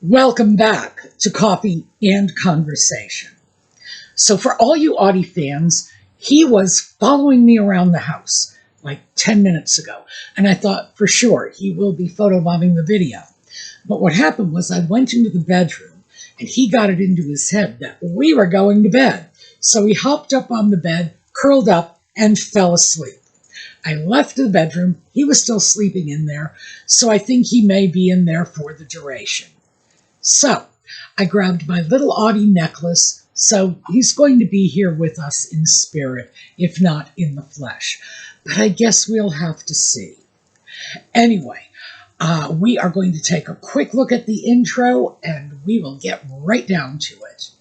Welcome back to Coffee and Conversation. So for all you Audie fans, he was following me around the house like 10 minutes ago, and I thought for sure he will be photobombing the video. But what happened was I went into the bedroom and he got it into his head that we were going to bed. So he hopped up on the bed, curled up, and fell asleep. I left the bedroom. He was still sleeping in there, so I think he may be in there for the duration. So I grabbed my little Audie necklace, so he's going to be here with us in spirit, if not in the flesh. But I guess we'll have to see. Anyway, we are going to take a quick look at the intro, and we will get right down to it.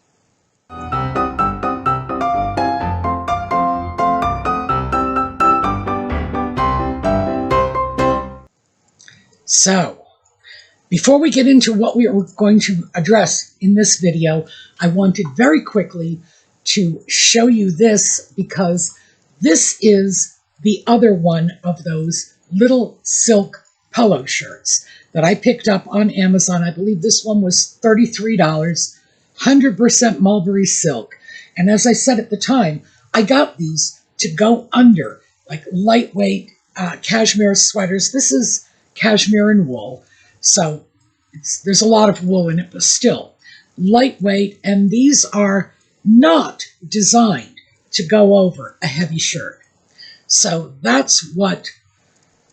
So, before we get into what we are going to address in this video, I wanted very quickly to show you this because this is the other one of those little silk polo shirts that I picked up on Amazon. I believe this one was $33, 100% mulberry silk. And as I said at the time, I got these to go under like lightweight cashmere sweaters. This is cashmere and wool. So there's a lot of wool in it, but still lightweight. And these are not designed to go over a heavy shirt. So that's what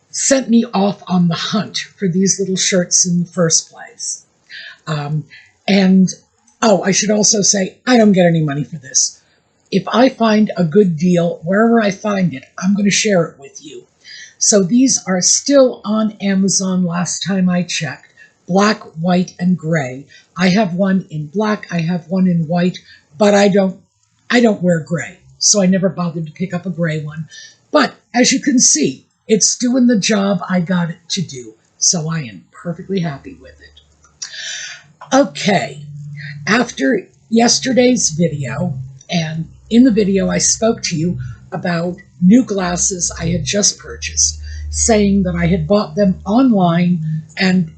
sent me off on the hunt for these little shirts in the first place. I should also say, I don't get any money for this. If I find a good deal, wherever I find it, I'm going to share it with you. So these are still on Amazon last time I checked, black, white, and gray. I have one in black, I have one in white, but I don't wear gray, so I never bothered to pick up a gray one. But as you can see, it's doing the job I got it to do, so I am perfectly happy with it. Okay, after yesterday's video, and in the video I spoke to you about new glasses I had just purchased, saying that I had bought them online, and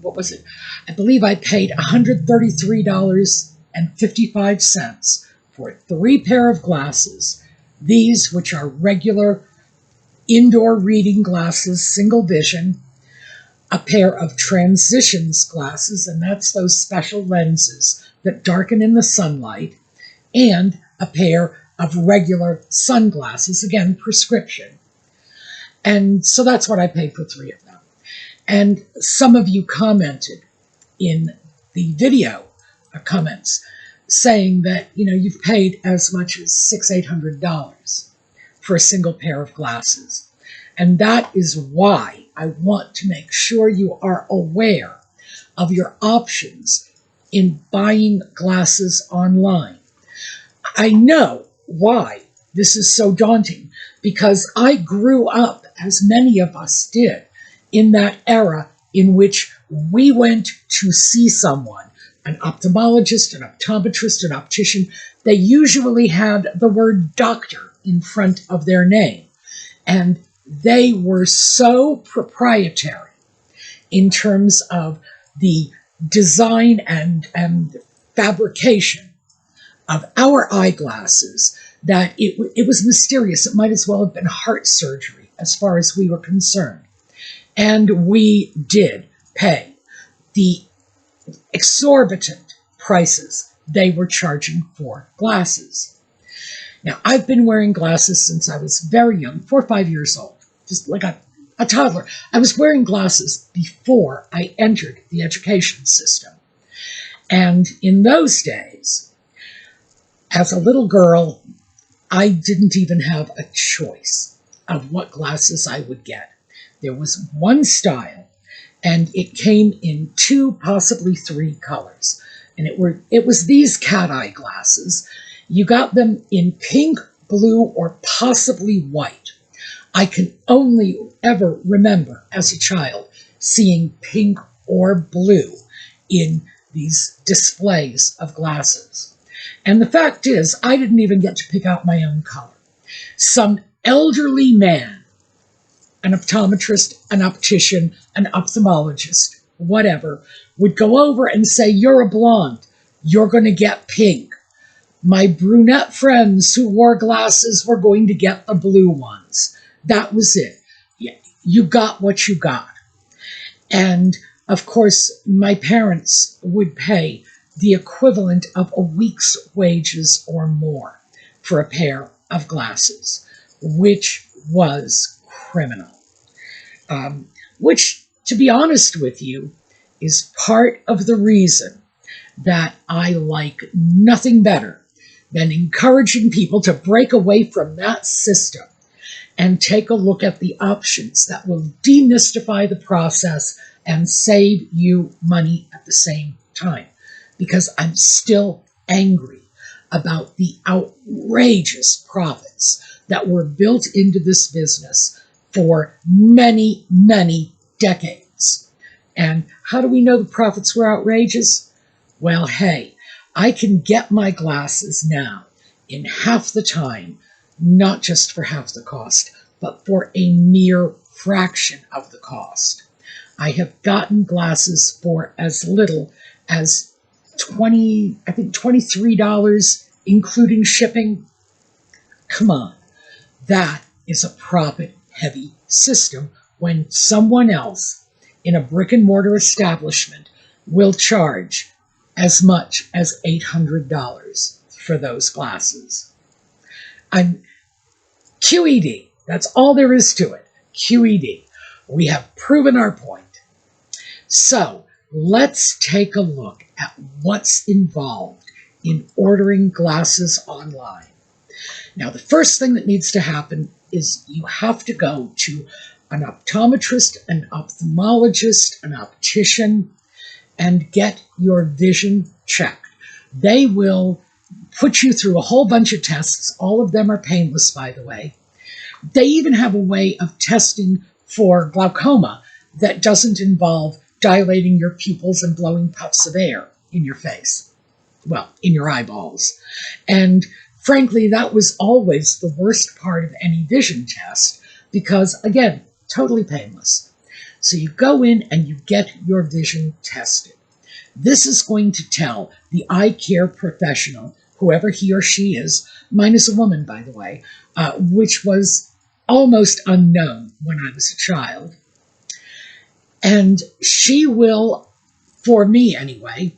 what was it? I believe I paid $133.55 for 3 pairs of glasses. These, which are regular indoor reading glasses, single vision, a pair of transitions glasses, and that's those special lenses that darken in the sunlight, and a pair of regular sunglasses, again, prescription. And so that's what I paid for 3 of them. And some of you commented in the video comments saying that, you've paid as much as $600-800 for a single pair of glasses. And that is why I want to make sure you are aware of your options in buying glasses online. I know why this is so daunting, because I grew up, as many of us did, in that era in which we went to see someone, an ophthalmologist, an optometrist, an optician. They usually had the word doctor in front of their name, and they were so proprietary in terms of the design and fabrication of our eyeglasses that it was mysterious. It might as well have been heart surgery as far as we were concerned. And we did pay the exorbitant prices they were charging for glasses. Now, I've been wearing glasses since I was very young, 4 or 5 years old, just like a toddler. I was wearing glasses before I entered the education system. And in those days, as a little girl, I didn't even have a choice of what glasses I would get. There was one style, and it came in 2, possibly 3 colors. And it was these cat eye glasses. You got them in pink, blue, or possibly white. I can only ever remember as a child seeing pink or blue in these displays of glasses. And the fact is, I didn't even get to pick out my own color. Some elderly man, an optometrist, an optician, an ophthalmologist, whatever, would go over and say, you're a blonde, you're going to get pink. My brunette friends who wore glasses were going to get the blue ones. That was it. You got what you got. And, of course, my parents would pay the equivalent of a week's wages or more for a pair of glasses, which was criminal. Which, to be honest with you, is part of the reason that I like nothing better than encouraging people to break away from that system and take a look at the options that will demystify the process and save you money at the same time. Because I'm still angry about the outrageous profits that were built into this business for many, many decades. And how do we know the profits were outrageous? Well, hey, I can get my glasses now in half the time, not just for half the cost, but for a mere fraction of the cost. I have gotten glasses for as little as $23, including shipping. Come on, that is a profit-heavy system when someone else in a brick-and-mortar establishment will charge as much as $800 for those glasses. QED, that's all there is to it. QED. We have proven our point. So let's take a look at what's involved in ordering glasses online. Now, the first thing that needs to happen is you have to go to an optometrist, an ophthalmologist, an optician, and get your vision checked. They will put you through a whole bunch of tests. All of them are painless, by the way. They even have a way of testing for glaucoma that doesn't involve dilating your pupils and blowing puffs of air in your face. Well, in your eyeballs. And frankly, that was always the worst part of any vision test because, again, totally painless. So you go in and you get your vision tested. This is going to tell the eye care professional, whoever he or she is, mine is a woman, by the way, which was almost unknown when I was a child. And she will, for me anyway,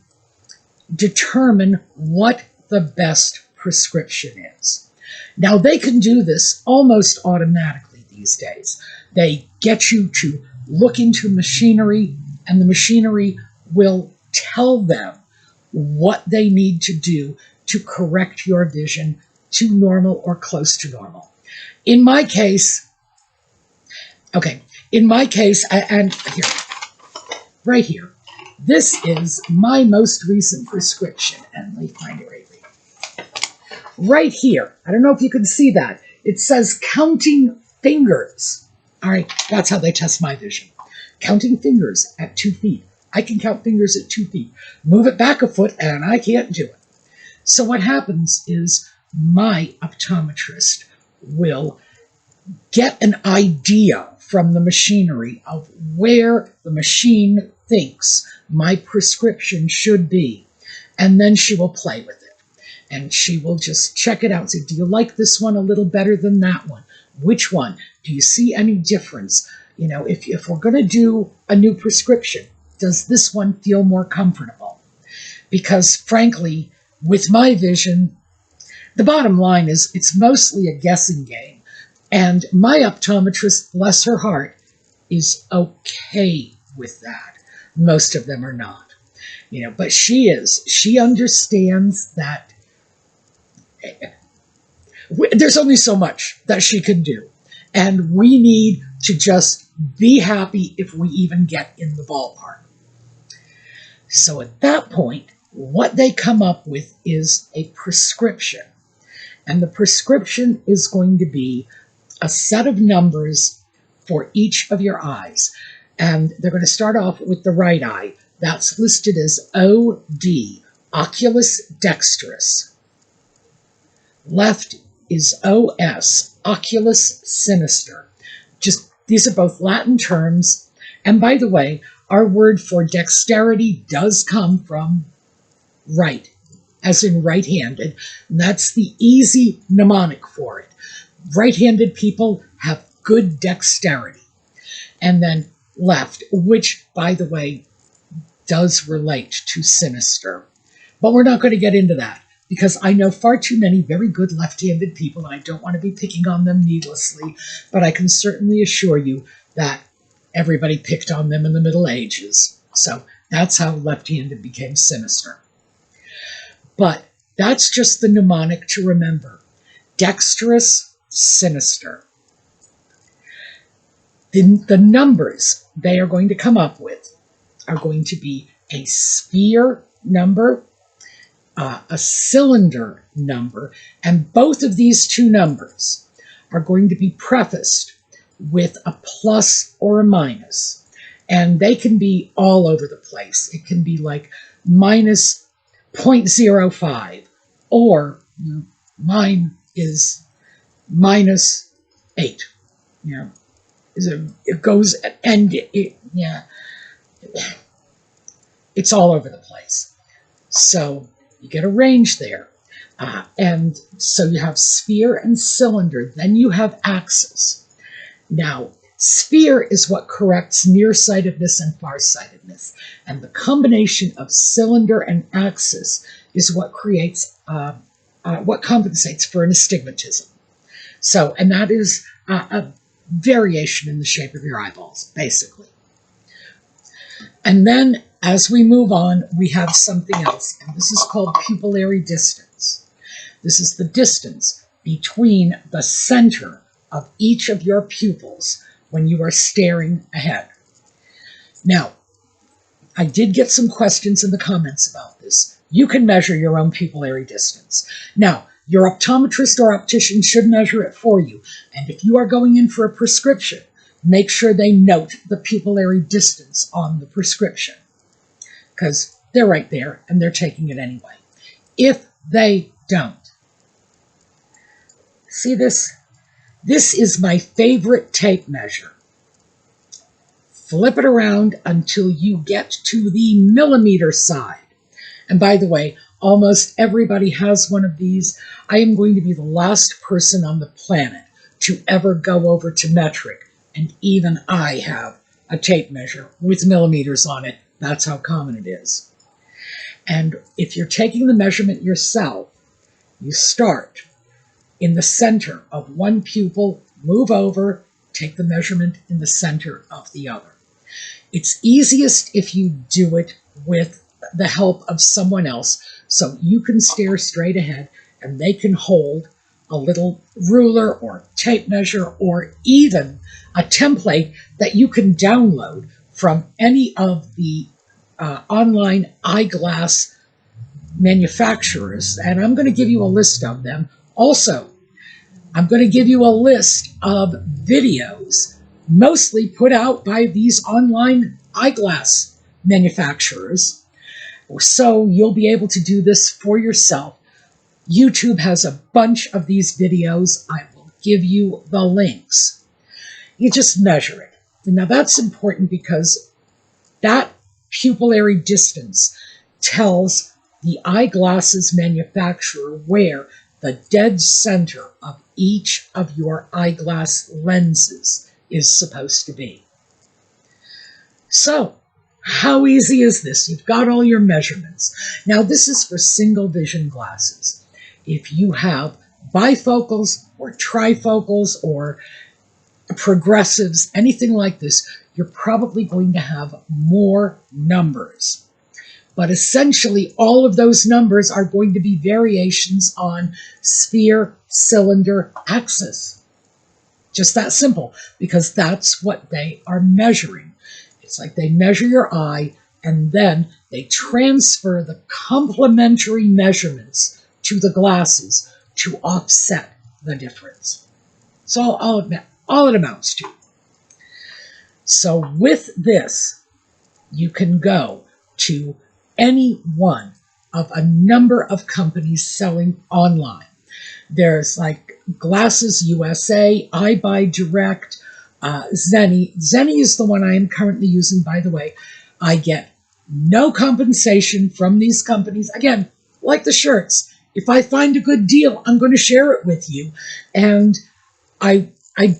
determine what the best prescription is. Now, they can do this almost automatically these days. They get you to look into machinery, and the machinery will tell them what they need to do to correct your vision to normal or close to normal. In my case, and here, right here, this is my most recent prescription, and let me find it right here. Right here, I don't know if you can see that. It says counting fingers. All right, that's how they test my vision. Counting fingers at 2 feet. I can count fingers at 2 feet. Move it back a foot, and I can't do it. So what happens is my optometrist will get an idea from the machinery of where the machine thinks my prescription should be, and then she will play with it. And she will just check it out and say, do you like this one a little better than that one? Which one? Do you see any difference? You know, if we're going to do a new prescription, does this one feel more comfortable? Because frankly, with my vision, the bottom line is it's mostly a guessing game. And my optometrist, bless her heart, is okay with that. Most of them are not. You know, but she is. She understands that there's only so much that she can do. And we need to just be happy if we even get in the ballpark. So at that point, what they come up with is a prescription. And the prescription is going to be a set of numbers for each of your eyes. And they're going to start off with the right eye. That's listed as OD, oculus dexterus. Left is OS, oculus sinister. Just these are both Latin terms. And by the way, our word for dexterity does come from right, as in right-handed. And that's the easy mnemonic for it. Right-handed people have good dexterity. And then left, which, by the way, does relate to sinister. But we're not going to get into that, because I know far too many very good left-handed people, and I don't want to be picking on them needlessly, but I can certainly assure you that everybody picked on them in the Middle Ages. So that's how left-handed became sinister. But that's just the mnemonic to remember. Dexterous, sinister. The numbers they are going to come up with are going to be a sphere number, a cylinder number, and both of these two numbers are going to be prefaced with a plus or a minus. And they can be all over the place. It can be like minus 0.05, or mine is minus 8. You know, it goes, and it's all over the place. So you get a range there. And so you have sphere and cylinder. Then you have axis. Now, sphere is what corrects nearsightedness and farsightedness. And the combination of cylinder and axis is what creates, what compensates for an astigmatism. So, and that is a variation in the shape of your eyeballs, basically. And then, as we move on, we have something else, and this is called pupillary distance. This is the distance between the center of each of your pupils when you are staring ahead. Now, I did get some questions in the comments about this. You can measure your own pupillary distance. Now, your optometrist or optician should measure it for you, and if you are going in for a prescription, make sure they note the pupillary distance on the prescription, because they're right there and they're taking it anyway. If they don't, see this? This is my favorite tape measure. Flip it around until you get to the millimeter side. And by the way, almost everybody has one of these. I am going to be the last person on the planet to ever go over to metric, and even I have a tape measure with millimeters on it. That's how common it is. And if you're taking the measurement yourself, you start in the center of one pupil, move over, take the measurement in the center of the other. It's easiest if you do it with the help of someone else, so you can stare straight ahead and they can hold a little ruler or tape measure or even a template that you can download from any of the online eyeglass manufacturers. And I'm going to give you a list of them. Also, I'm going to give you a list of videos, mostly put out by these online eyeglass manufacturers. So you'll be able to do this for yourself. YouTube has a bunch of these videos. I will give you the links. You just measure it. Now that's important because that pupillary distance tells the eyeglasses manufacturer where the dead center of each of your eyeglass lenses is supposed to be. So, how easy is this? You've got all your measurements. Now, this is for single vision glasses. If you have bifocals or trifocals or progressives, anything like this, you're probably going to have more numbers. But essentially, all of those numbers are going to be variations on sphere, cylinder, axis. Just that simple, because that's what they are measuring. It's like they measure your eye, and then they transfer the complementary measurements to the glasses to offset the difference. That's all it amounts to. So with this, you can go to any one of a number of companies selling online. There's like GalssesUSA, EyeBuyDirect, Zenni. Zenni is the one I am currently using, by the way. I get no compensation from these companies. Again, like the shirts, if I find a good deal, I'm going to share it with you. And I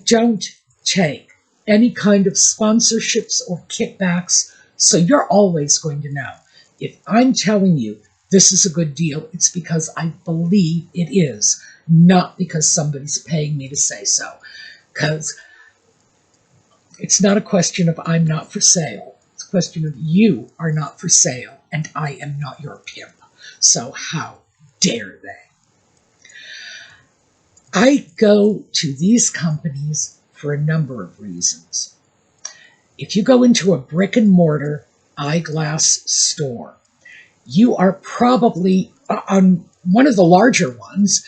don't take any kind of sponsorships or kickbacks, so you're always going to know. If I'm telling you this is a good deal, it's because I believe it is, not because somebody's paying me to say so. Because it's not a question of I'm not for sale. It's a question of you are not for sale, and I am not your pimp. So how dare they? I go to these companies for a number of reasons. If you go into a brick and mortar eyeglass store, you are probably, on one of the larger ones,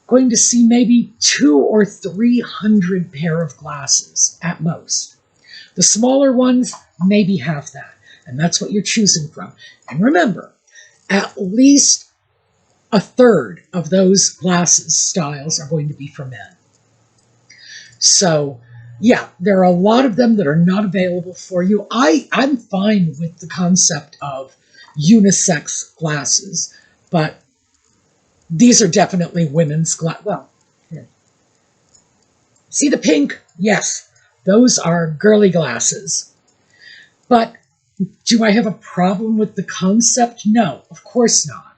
going to see maybe 200 or 300 pair of glasses at most. The smaller ones, maybe half that. And that's what you're choosing from. And remember, at least a third of those glasses styles are going to be for men. So, yeah, there are a lot of them that are not available for you. I'm fine with the concept of unisex glasses, but these are definitely women's glasses. Well, here. See the pink? Yes, those are girly glasses. But do I have a problem with the concept? No, of course not.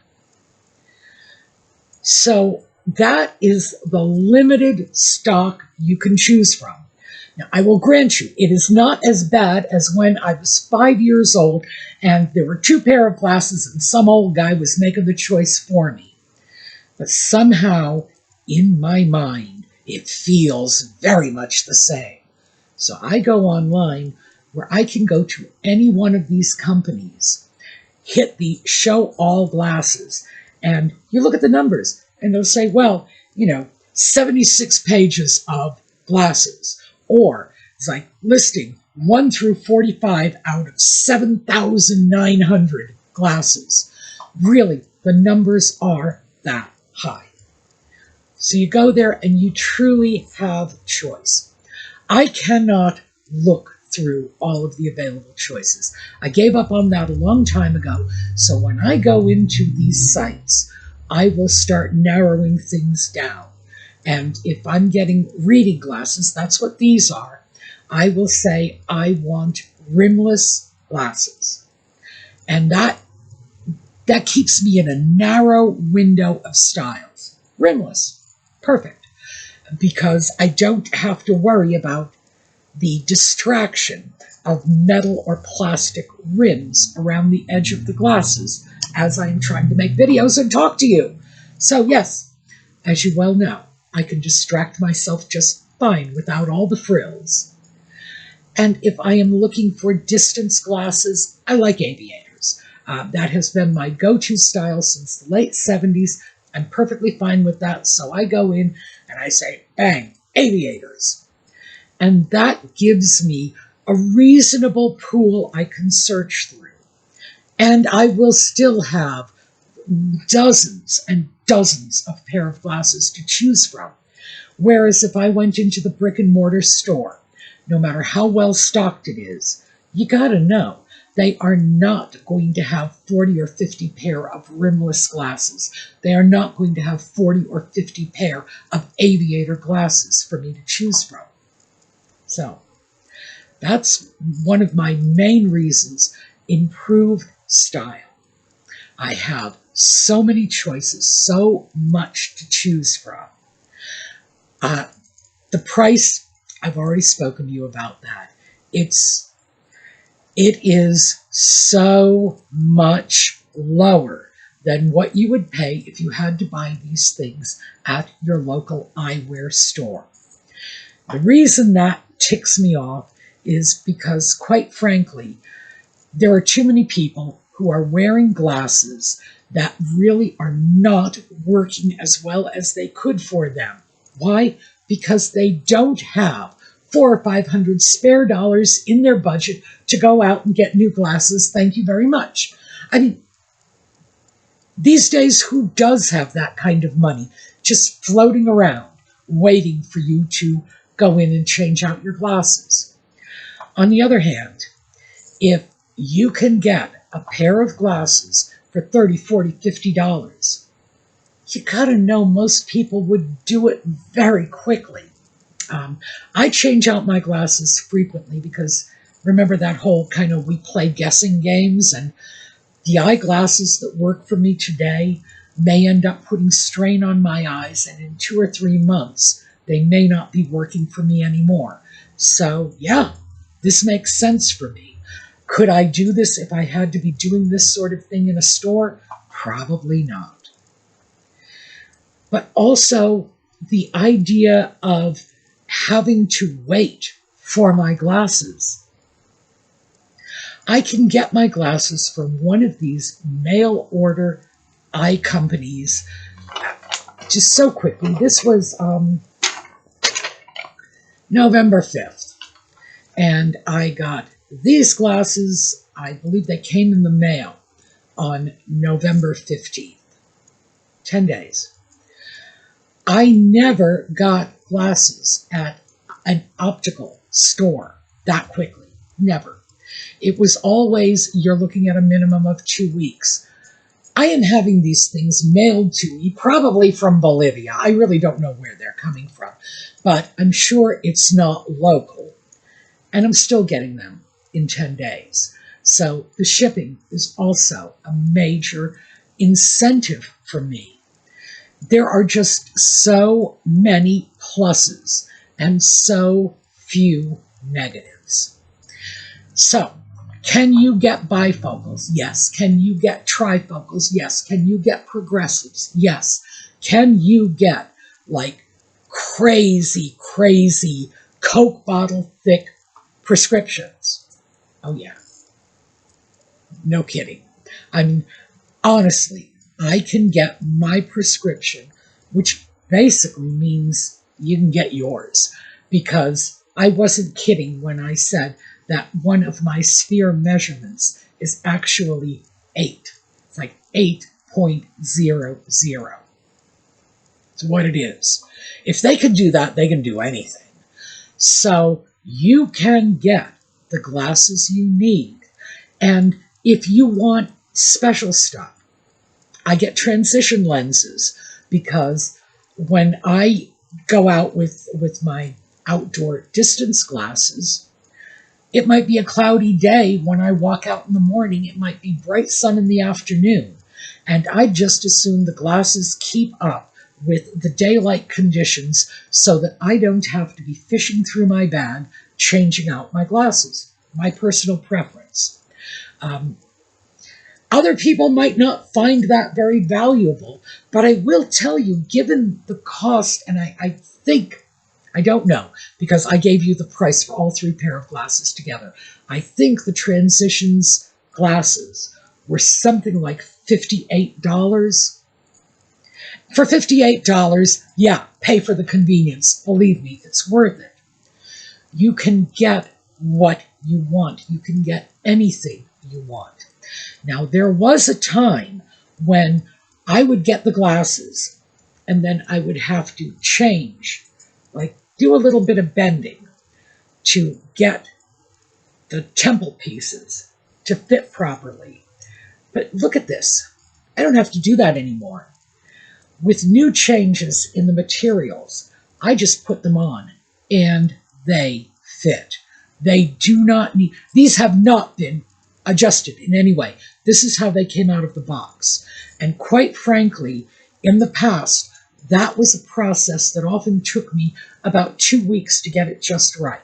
So that is the limited stock you can choose from. Now, I will grant you, it is not as bad as when I was 5 years old and there were 2 pair of glasses and some old guy was making the choice for me. But somehow, in my mind, it feels very much the same. So I go online where I can go to any one of these companies, hit the show all glasses, and you look at the numbers, and they'll say, well, 76 pages of glasses. Or it's like listing 1 through 45 out of 7,900 glasses. Really, the numbers are that high. So you go there and you truly have choice. I cannot look through all of the available choices. I gave up on that a long time ago. So when I go into these sites, I will start narrowing things down. And if I'm getting reading glasses, that's what these are, I will say I want rimless glasses. And that keeps me in a narrow window of styles. Rimless. Perfect. Because I don't have to worry about the distraction of metal or plastic rims around the edge of the glasses as I'm trying to make videos and talk to you. So yes, as you well know, I can distract myself just fine without all the frills. And if I am looking for distance glasses, I like aviators. That has been my go-to style since the late 70s. I'm perfectly fine with that, so I go in and I say, bang, aviators. And that gives me a reasonable pool I can search through. And I will still have dozens and dozens of pair of glasses to choose from. Whereas if I went into the brick and mortar store, no matter how well stocked it is, you gotta know they are not going to have 40 or 50 pair of rimless glasses. They are not going to have 40 or 50 pair of aviator glasses for me to choose from. So that's one of my main reasons. Improved style. I have so many choices, so much to choose from. The price, I've already spoken to you about that. It is so much lower than what you would pay if you had to buy these things at your local eyewear store. The reason that ticks me off is because, quite frankly, there are too many people who are wearing glasses that really are not working as well as they could for them. Why? Because they don't have $400 or $500 spare dollars in their budget to go out and get new glasses. Thank you very much. I mean, these days, who does have that kind of money just floating around, waiting for you to go in and change out your glasses? On the other hand, if you can get a pair of glasses for $30, $40, $50. You gotta know most people would do it very quickly. I change out my glasses frequently because remember that whole kind of we play guessing games, and the eyeglasses that work for me today may end up putting strain on my eyes, and in 2 or 3 months they may not be working for me anymore. So yeah, this makes sense for me. Could I do this if I had to be doing this sort of thing in a store? Probably not. But also the idea of having to wait for my glasses. I can get my glasses from one of these mail order eye companies just so quickly. This was November 5th, and I got these glasses, I believe they came in the mail on November 15th, 10 days. I never got glasses at an optical store that quickly, never. It was always, you're looking at a minimum of 2 weeks. I am having these things mailed to me, probably from Bolivia. I really don't know where they're coming from, but I'm sure it's not local. And I'm still getting them in 10 days. So the shipping is also a major incentive for me. There are just so many pluses and so few negatives. So, can you get bifocals? Yes. Can you get trifocals? Yes. Can you get progressives? Yes. Can you get like crazy, crazy Coke bottle thick prescriptions? Oh yeah. No kidding. I mean, honestly, I can get my prescription, which basically means you can get yours, because I wasn't kidding when I said that one of my sphere measurements is actually 8. It's like 8.00. It's what it is. If they can do that, they can do anything. So you can get the glasses you need. And if you want special stuff, I get transition lenses, because when I go out with my outdoor distance glasses, it might be a cloudy day when I walk out in the morning. It might be bright sun in the afternoon. And I just assume the glasses keep up with the daylight conditions so that I don't have to be fishing through my bag, changing out my glasses. My personal preference. Other people might not find that very valuable, but I will tell you, given the cost, and I think, I don't know, because I gave you the price for all 3 pair of glasses together. I think the Transitions glasses were something like $58. For $58, yeah, pay for the convenience. Believe me, it's worth it. You can get what you want. You can get anything you want. Now, there was a time when I would get the glasses and then I would have to change, like do a little bit of bending to get the temple pieces to fit properly. But look at this. I don't have to do that anymore. With new changes in the materials, I just put them on and they fit. They do not need, these have not been adjusted in any way. This is how they came out of the box. And quite frankly, in the past, that was a process that often took me about 2 weeks to get it just right.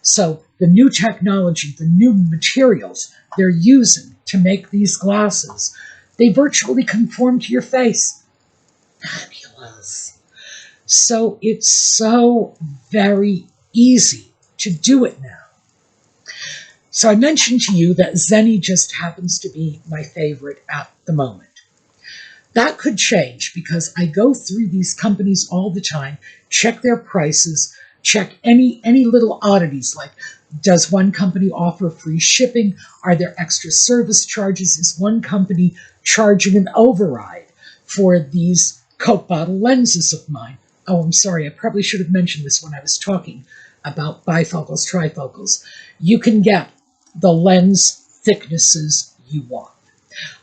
So the new technology, the new materials they're using to make these glasses, they virtually conform to your face. Fabulous. So it's so very easy to do it now. So I mentioned to you that Zenni just happens to be my favorite at the moment. That could change because I go through these companies all the time, check their prices, check any little oddities, like does one company offer free shipping? Are there extra service charges? Is one company charging an override for these Coke bottle lenses of mine? Oh, I'm sorry, I probably should have mentioned this when I was talking about bifocals, trifocals. You can get the lens thicknesses you want.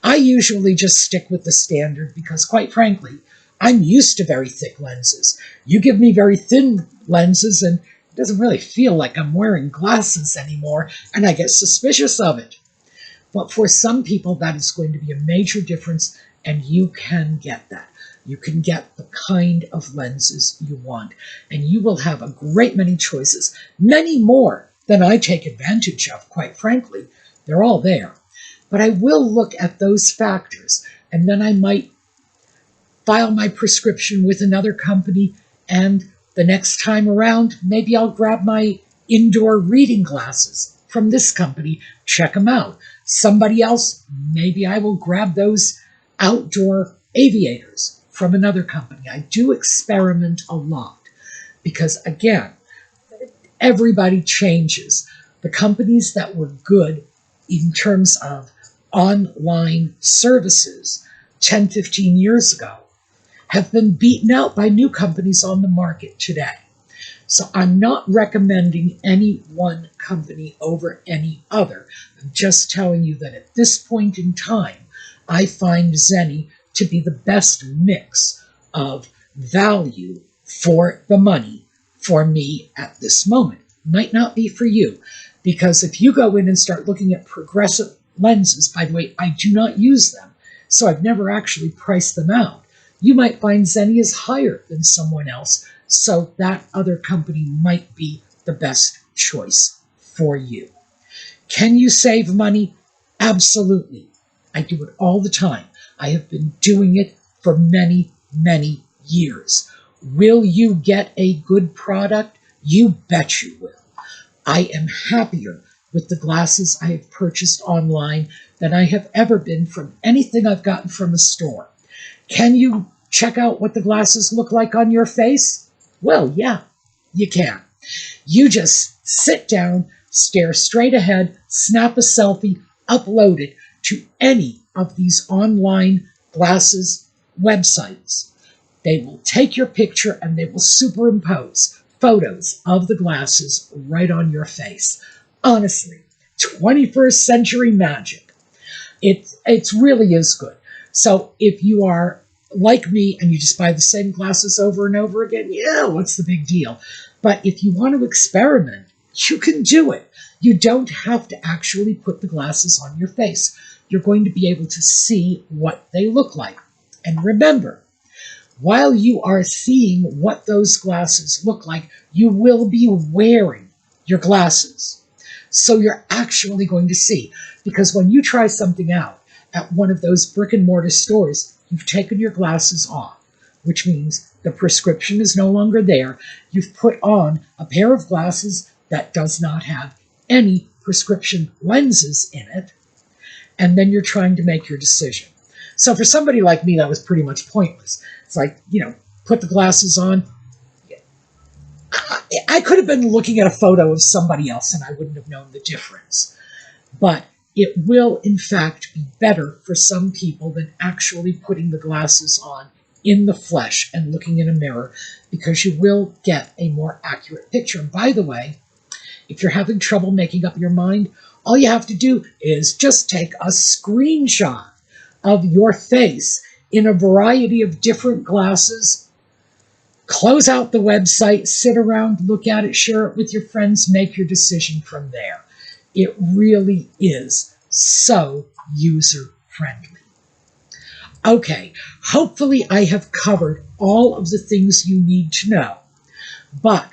I usually just stick with the standard because, quite frankly, I'm used to very thick lenses. You give me very thin lenses and it doesn't really feel like I'm wearing glasses anymore, and I get suspicious of it. But for some people, that is going to be a major difference, and you can get that. You can get the kind of lenses you want, and you will have a great many choices, many more than I take advantage of, quite frankly. They're all there. But I will look at those factors, and then I might file my prescription with another company, and the next time around, maybe I'll grab my indoor reading glasses from this company, check them out. Somebody else, maybe I will grab those outdoor aviators from another company. I do experiment a lot because, again, everybody changes. The companies that were good in terms of online services 10, 15 years ago have been beaten out by new companies on the market today. So I'm not recommending any one company over any other. I'm just telling you that at this point in time, I find Zenni to be the best mix of value for the money for me at this moment. Might not be for you, because if you go in and start looking at progressive lenses, by the way, I do not use them, so I've never actually priced them out. You might find Zenni is higher than someone else, so that other company might be the best choice for you. Can you save money? Absolutely. I do it all the time. I have been doing it for many, many years. Will you get a good product? You bet you will. I am happier with the glasses I have purchased online than I have ever been from anything I've gotten from a store. Can you check out what the glasses look like on your face? Well, yeah, you can. You just sit down, stare straight ahead, snap a selfie, upload it to any of these online glasses websites. They will take your picture and they will superimpose photos of the glasses right on your face. Honestly, 21st century magic. It really is good. So if you are like me and you just buy the same glasses over and over again, yeah, what's the big deal? But if you want to experiment, you can do it. You don't have to actually put the glasses on your face. You're going to be able to see what they look like. And remember, while you are seeing what those glasses look like, you will be wearing your glasses. So you're actually going to see. Because when you try something out at one of those brick and mortar stores, you've taken your glasses off, which means the prescription is no longer there. You've put on a pair of glasses that does not have any prescription lenses in it, and then you're trying to make your decision. So for somebody like me, that was pretty much pointless. It's like, put the glasses on. I could have been looking at a photo of somebody else and I wouldn't have known the difference. But it will, in fact, be better for some people than actually putting the glasses on in the flesh and looking in a mirror, because you will get a more accurate picture. And by the way, if you're having trouble making up your mind, all you have to do is just take a screenshot of your face in a variety of different glasses, close out the website, sit around, look at it, share it with your friends, make your decision from there. It really is so user-friendly. Okay, hopefully I have covered all of the things you need to know, but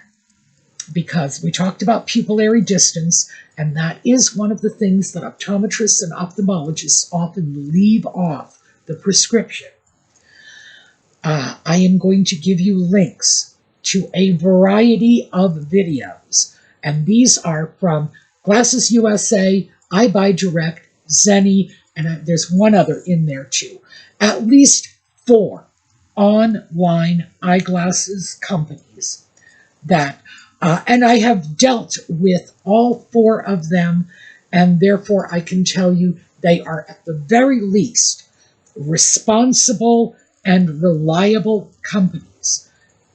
because we talked about pupillary distance, and that is one of the things that optometrists and ophthalmologists often leave off the prescription, I am going to give you links to a variety of videos, and these are from GalssesUSA, EyeBuyDirect, Zenni, and there's one other in there too. At least 4 online eyeglasses companies that, and I have dealt with all 4 of them, and therefore I can tell you they are at the very least responsible and reliable companies,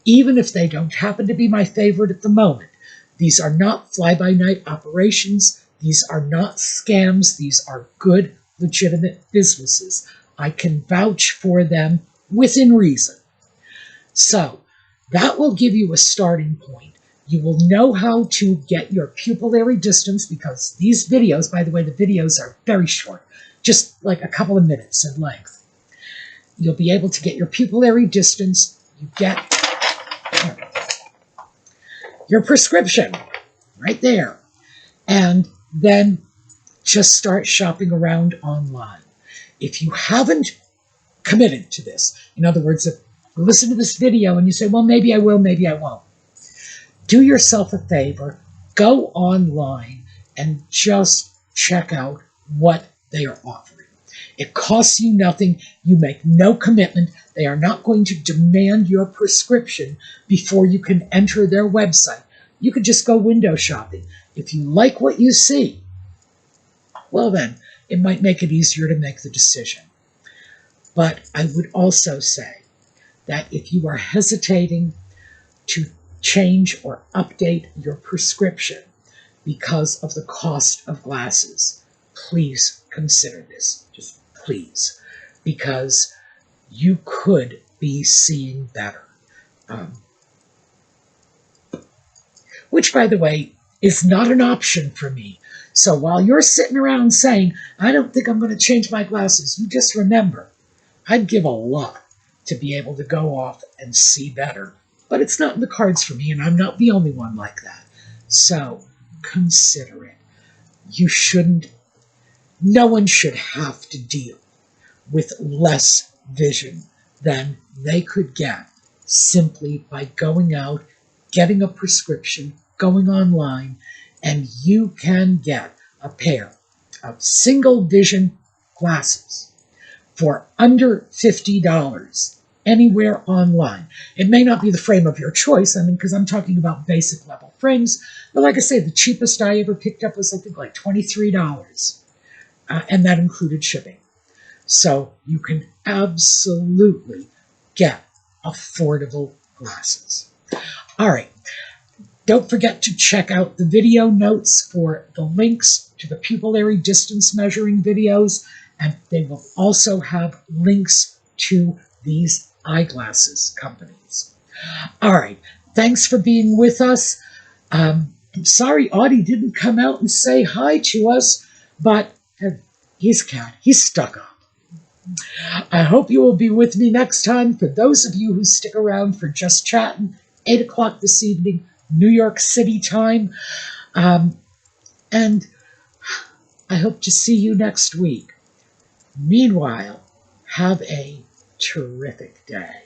even if they don't happen to be my favorite at the moment. These are not fly-by-night operations. These are not scams. These are good, legitimate businesses. I can vouch for them within reason. So that will give you a starting point. You will know how to get your pupillary distance, because these videos, by the way, the videos are very short, just like a couple of minutes in length. You'll be able to get your pupillary distance. You get your prescription right there. And then just start shopping around online. If you haven't committed to this, in other words, if you listen to this video and you say, well, maybe I will, maybe I won't, do yourself a favor, go online and just check out what they are offering. It costs you nothing. You make no commitment. They are not going to demand your prescription before you can enter their website. You could just go window shopping. If you like what you see, well then, it might make it easier to make the decision. But I would also say that if you are hesitating to change or update your prescription because of the cost of glasses, please consider this. Just please, because you could be seeing better. Which, by the way, is not an option for me. So while you're sitting around saying, I don't think I'm going to change my glasses, you just remember, I'd give a lot to be able to go off and see better. But it's not in the cards for me, and I'm not the only one like that. So consider it. You shouldn't, no one should have to deal with less vision than they could get simply by going out, getting a prescription, going online, and you can get a pair of single vision glasses for under $50 anywhere online. It may not be the frame of your choice, because I'm talking about basic level frames, but like I say, the cheapest I ever picked up was, I think, like $23, and that included shipping. So you can absolutely get affordable glasses. All right. Don't forget to check out the video notes for the links to the pupillary distance measuring videos, and they will also have links to these eyeglasses companies. All right, thanks for being with us. I'm sorry Audie didn't come out and say hi to us, but he's stuck up. I hope you will be with me next time. For those of you who stick around for Just Chatting, 8 o'clock this evening, New York City time. And I hope to see you next week. Meanwhile, have a terrific day.